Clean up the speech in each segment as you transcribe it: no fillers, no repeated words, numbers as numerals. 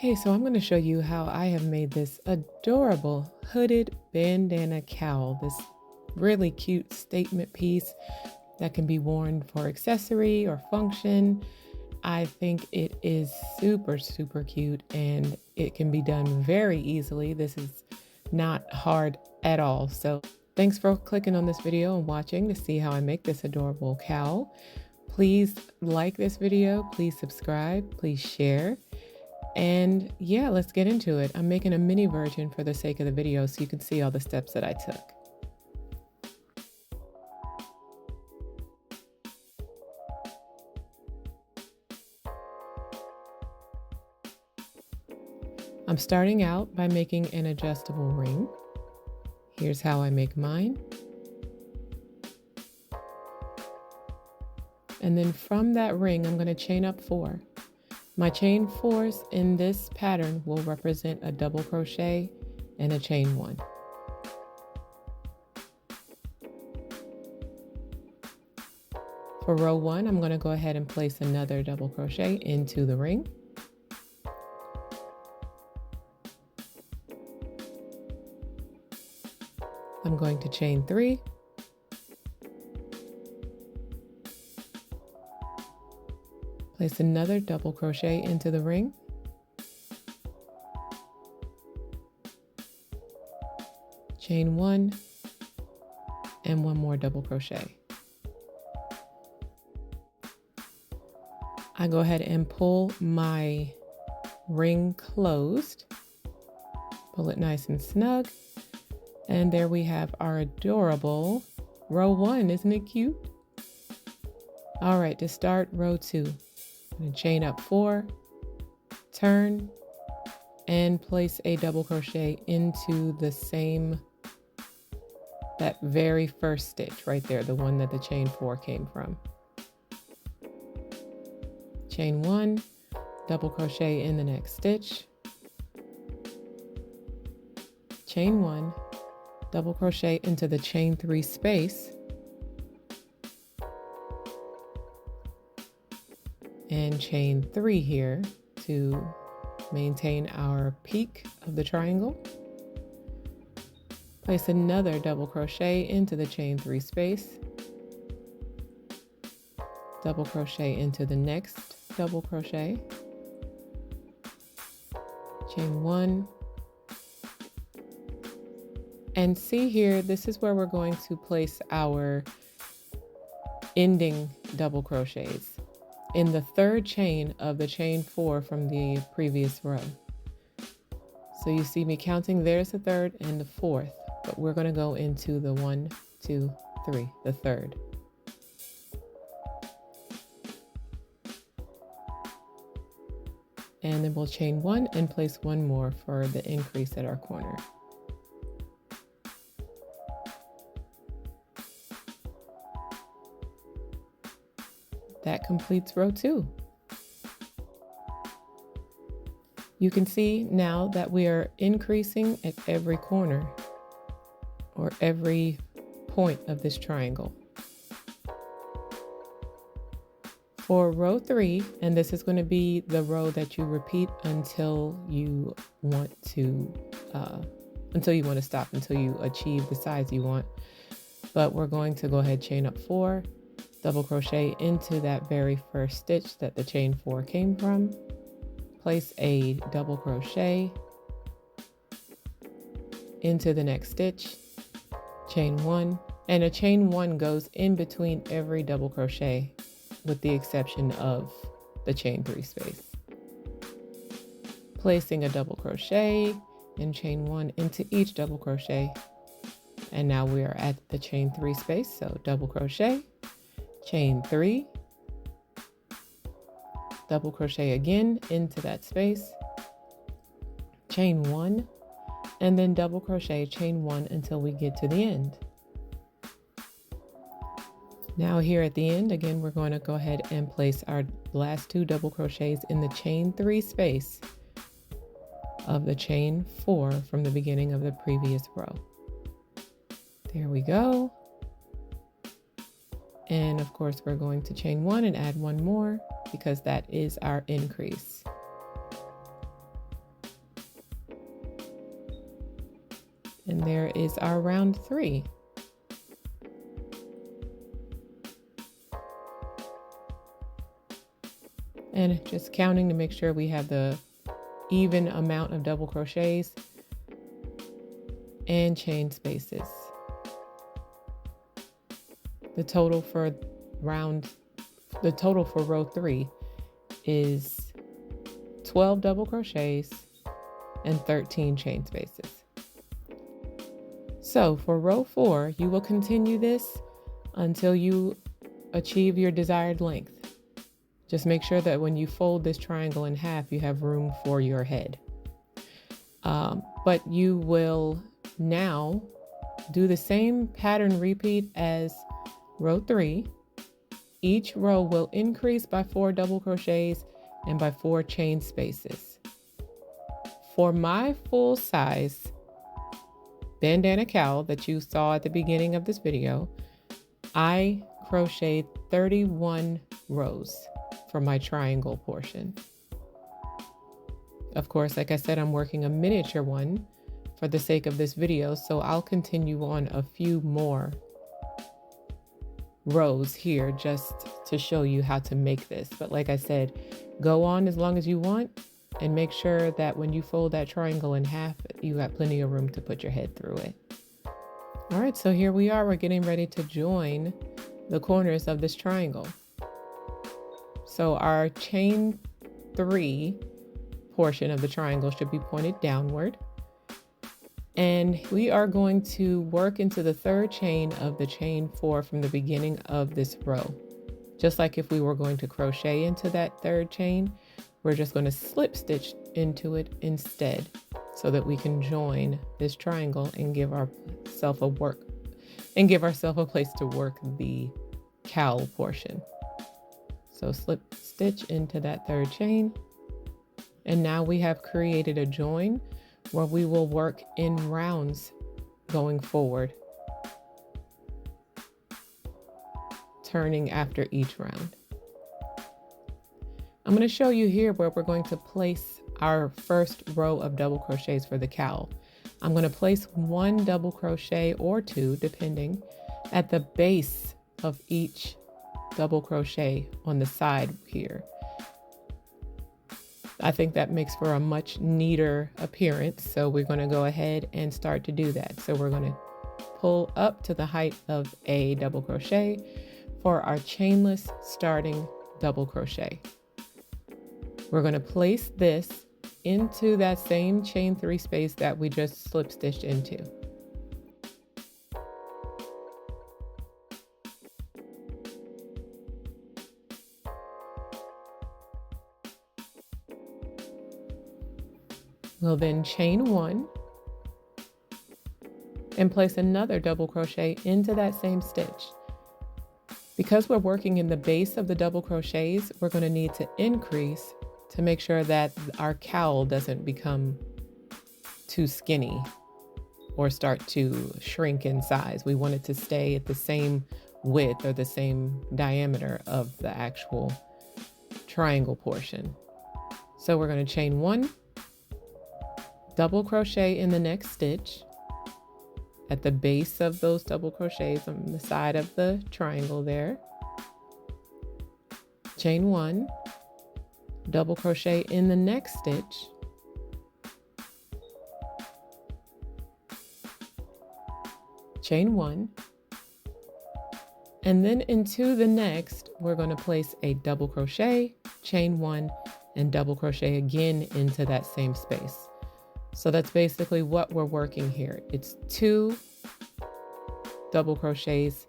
Hey, so I'm going to show you how I have made this adorable hooded bandana cowl, this really cute statement piece that can be worn for accessory or function. I think it is super cute and it can be done very easily. This is not hard at all. So thanks for clicking on this video and watching to see how I make this adorable cowl. Please like this video, please subscribe, please share. And yeah, let's get into it. I'm making a mini version for the sake of the video so you can see all the steps that I took. I'm starting out by making an adjustable ring. Here's how I make mine. And then from that ring, I'm going to chain up 4. My chain 4s in this pattern will represent a double crochet and a chain 1. For row 1, I'm going to go ahead and place another double crochet into the ring. I'm going to chain 3. Place another double crochet into the ring. Chain 1 and 1 more double crochet. I go ahead and pull my ring closed. Pull it nice and snug. And there we have our adorable row 1. Isn't it cute? All right, to start row 2. I'm going to chain up 4, turn, and place a double crochet into the same, that very first stitch right there, the one that the chain 4 came from. Chain 1, double crochet in the next stitch, chain 1, double crochet into the chain 3 space, and chain 3 here to maintain our peak of the triangle. Place another double crochet into the chain 3 space, double crochet into the next double crochet, chain 1, and see here, this is where we're going to place our ending double crochets in the 3rd chain of the chain 4 from the previous row. So you see me counting, there's the 3rd and the 4th, but we're going to go into the 1, 2, 3, the 3rd. And then we'll chain 1 and place 1 more for the increase at our corner. That completes row 2. You can see now that we are increasing at every corner or every point of this triangle. For row 3, and this is going to be the row that you repeat until you want to stop, until you achieve the size you want. But we're going to go ahead, chain up 4, double crochet into that very first stitch that the chain 4 came from, place a double crochet into the next stitch, chain 1, and a chain 1 goes in between every double crochet with the exception of the chain 3 space. Placing a double crochet and chain 1 into each double crochet, and now we are at the chain 3 space, so double crochet, chain 3, double crochet again into that space, chain 1, and then double crochet, chain 1 until we get to the end. Now here at the end, again, we're going to go ahead and place our last 2 double crochets in the chain 3 space of the chain 4 from the beginning of the previous row. There we go. And of course, we're going to chain 1 and add 1 more because that is our increase. And there is our round 3. And just counting to make sure we have the even amount of double crochets and chain spaces. The total for row 3 is 12 double crochets and 13 chain spaces. So for row 4, you will continue this until you achieve your desired length. Just make sure that when you fold this triangle in half, you have room for your head. But you will now do the same pattern repeat as row 3. Each row will increase by 4 double crochets and by 4 chain spaces. For my full size bandana cowl that you saw at the beginning of this video, I crocheted 31 rows for my triangle portion. Of course, like I said, I'm working a miniature one for the sake of this video, so I'll continue on a few more rows here just to show you how to make this. But like I said, go on as long as you want and make sure that when you fold that triangle in half, you got plenty of room to put your head through it. All right, so here we are. We're getting ready to join the corners of this triangle. So our chain 3 portion of the triangle should be pointed downward. And we are going to work into the 3rd chain of the chain 4 from the beginning of this row. Just like if we were going to crochet into that 3rd chain, we're just going to slip stitch into it instead so that we can join this triangle and give ourselves a place to work the cowl portion. So slip stitch into that 3rd chain. And now we have created a join where we will work in rounds going forward, turning after each round. I'm going to show you here where we're going to place our first row of double crochets for the cowl. I'm going to place 1 double crochet or 2, depending, at the base of each double crochet on the side here. I think that makes for a much neater appearance, so we're going to go ahead and start to do that. So we're going to pull up to the height of a double crochet for our chainless starting double crochet. We're going to place this into that same chain 3 space that we just slip stitched into. We'll then chain 1 and place another double crochet into that same stitch. Because we're working in the base of the double crochets, we're going to need to increase to make sure that our cowl doesn't become too skinny or start to shrink in size. We want it to stay at the same width or the same diameter of the actual triangle portion. So we're going to chain 1, double crochet in the next stitch at the base of those double crochets on the side of the triangle there. Chain 1, double crochet in the next stitch, chain 1, and then into the next we're going to place a double crochet, chain 1, and double crochet again into that same space. So that's basically what we're working here. It's 2 double crochets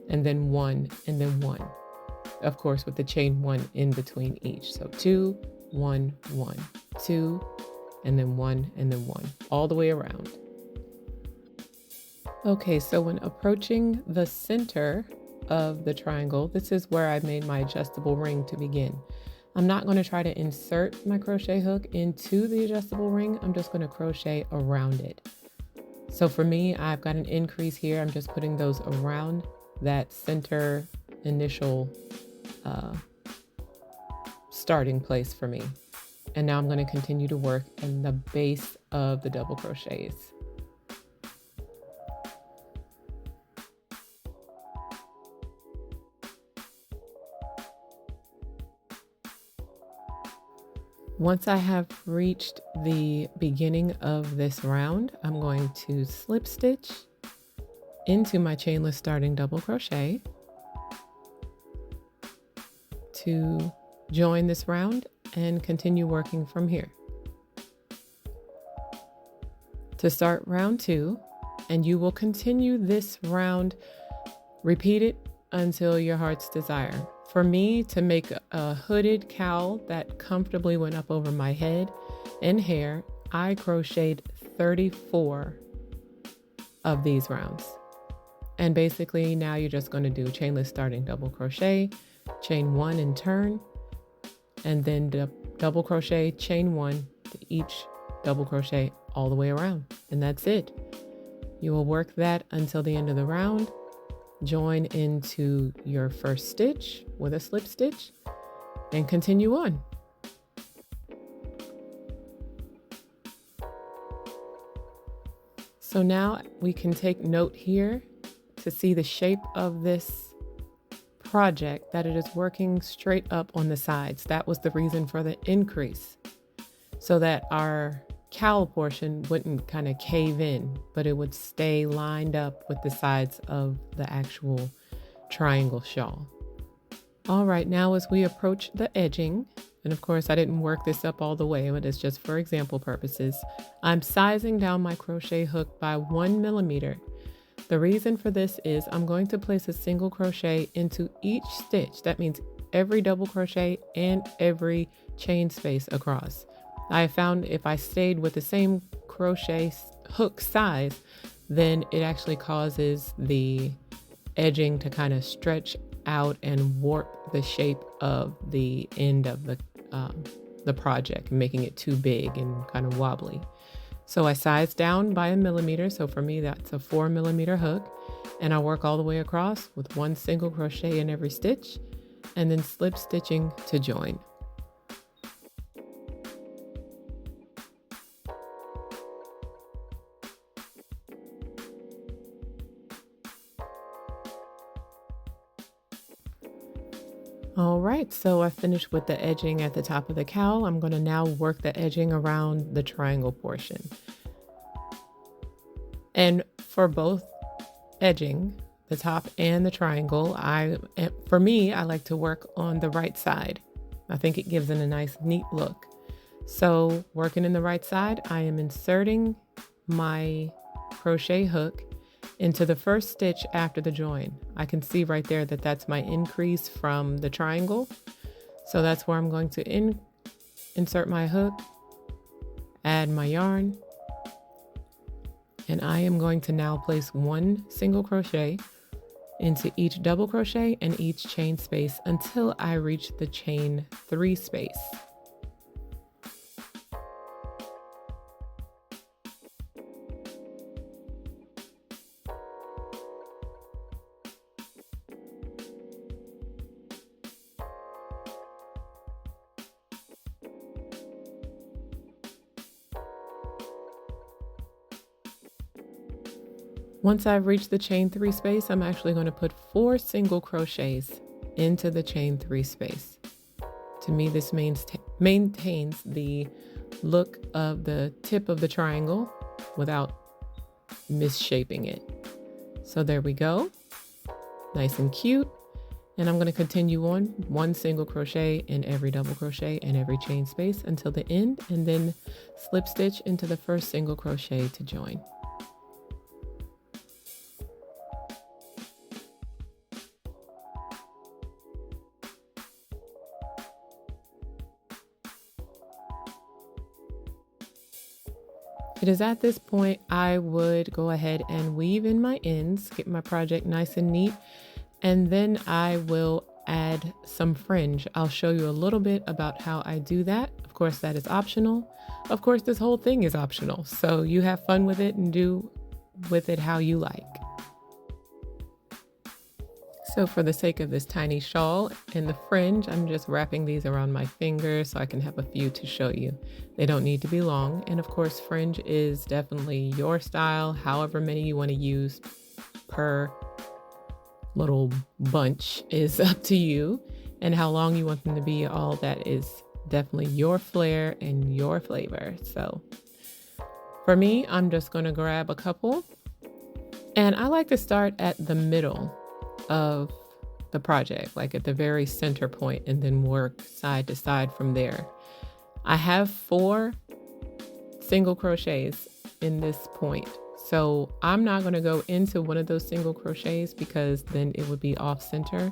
and then 1 and then 1. Of course, with the chain 1 in between each. So 2, 1, 1, 2, and then 1 and then 1, all the way around. Okay, so when approaching the center of the triangle, this is where I made my adjustable ring to begin. I'm not going to try to insert my crochet hook into the adjustable ring. I'm just going to crochet around it. So for me, I've got an increase here. I'm just putting those around that center initial starting place for me. And now I'm going to continue to work in the base of the double crochets. Once I have reached the beginning of this round, I'm going to slip stitch into my chainless starting double crochet to join this round and continue working from here. To start round 2, and you will continue this round, repeat it until your heart's desire. For me, to make a hooded cowl that comfortably went up over my head and hair, I crocheted 34 of these rounds. And basically now you're just going to do chainless starting double crochet, chain 1 and turn, and then double crochet, chain 1 to each double crochet all the way around. And that's it. You will work that until the end of the round. Join into your first stitch with a slip stitch and continue on. So now we can take note here to see the shape of this project, that it is working straight up on the sides. That was the reason for the increase, so that our cowl portion wouldn't kind of cave in, but it would stay lined up with the sides of the actual triangle shawl. All right, now as we approach the edging, and of course I didn't work this up all the way, but it's just for example purposes, I'm sizing down my crochet hook by 1 millimeter. The reason for this is I'm going to place a single crochet into each stitch. That means every double crochet and every chain space across. I found if I stayed with the same crochet hook size, then it actually causes the edging to kind of stretch out and warp the shape of the end of the project, making it too big and kind of wobbly. So I sized down by 1 millimeter. So for me, that's a 4 millimeter hook. And I work all the way across with 1 single crochet in every stitch and then slip stitching to join. All right, so I finished with the edging at the top of the cowl. I'm going to now work the edging around the triangle portion. And for both edging, the top and the triangle, for me, I like to work on the right side. I think it gives it a nice, neat look. So working in the right side, I am inserting my crochet hook into the first stitch after the join. I can see right there that that's my increase from the triangle. So that's where I'm going to insert my hook, add my yarn, and I am going to now place 1 single crochet into each double crochet and each chain space until I reach the chain 3 space. Once I've reached the chain 3 space, I'm actually going to put 4 single crochets into the chain 3 space. To me, this maintains the look of the tip of the triangle without misshaping it. So there we go. Nice and cute. And I'm going to continue on 1 single crochet in every double crochet and every chain space until the end, and then slip stitch into the first single crochet to join. It is at this point I would go ahead and weave in my ends, get my project nice and neat, and then I will add some fringe. I'll show you a little bit about how I do that. Of course, that is optional. Of course, this whole thing is optional, so you have fun with it and do with it how you like. So for the sake of this tiny shawl and the fringe, I'm just wrapping these around my finger so I can have a few to show you. They don't need to be long. And of course, fringe is definitely your style. However many you want to use per little bunch is up to you. And how long you want them to be, all that is definitely your flair and your flavor. So for me, I'm just going to grab a couple. And I like to start at the middle of the project, like at the very center point, and then work side to side from there. I have 4 single crochets in this point, so I'm not going to go into one of those single crochets because then it would be off center,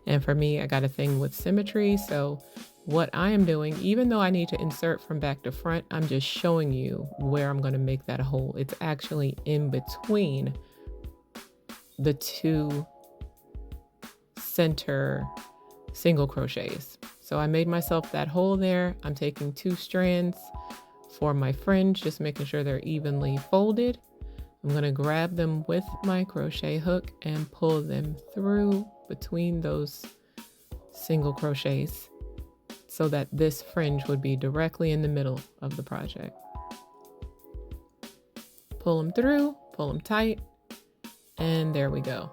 and for me, I got a thing with symmetry. So what I am doing, even though I need to insert from back to front, I'm just showing you where I'm going to make that hole. It's actually in between the 2 center single crochets. So I made myself that hole there. I'm taking 2 strands for my fringe, just making sure they're evenly folded. I'm going to grab them with my crochet hook and pull them through between those single crochets so that this fringe would be directly in the middle of the project. Pull them through, pull them tight, and there we go.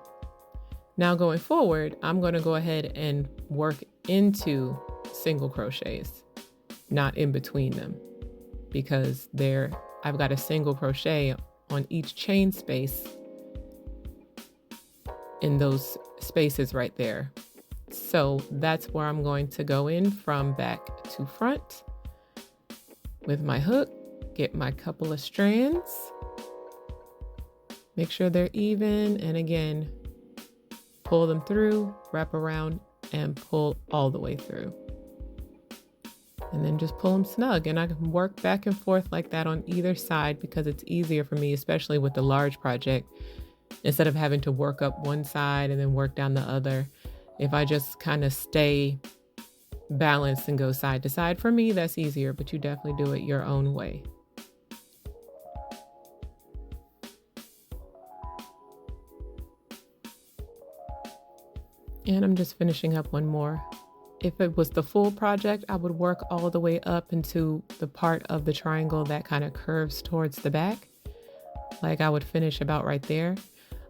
Now going forward, I'm going to go ahead and work into single crochets, not in between them, because I've got a single crochet on each chain space in those spaces right there. So that's where I'm going to go in from back to front with my hook, get my couple of strands, make sure they're even, and again, pull them through, wrap around, and pull all the way through. And then just pull them snug. And I can work back and forth like that on either side because it's easier for me, especially with the large project, instead of having to work up one side and then work down the other. If I just kind of stay balanced and go side to side, for me, that's easier, but you definitely do it your own way. And I'm just finishing up one more. If it was the full project, I would work all the way up into the part of the triangle that kind of curves towards the back. Like I would finish about right there.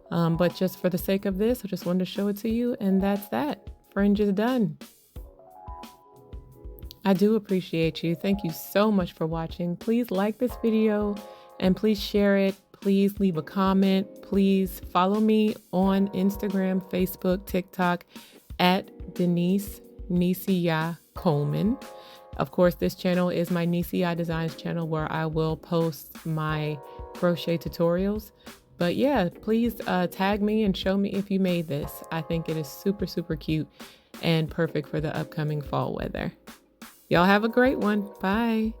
But just for the sake of this, I just wanted to show it to you, and that's that. Fringe is done. I do appreciate you. Thank you so much for watching. Please like this video and please share it. Please leave a comment. Please follow me on Instagram, Facebook, TikTok at Denise Nissi Coleman. Of course, this channel is my Nissi Designs channel where I will post my crochet tutorials. But yeah, please tag me and show me if you made this. I think it is super, super cute and perfect for the upcoming fall weather. Y'all have a great one. Bye.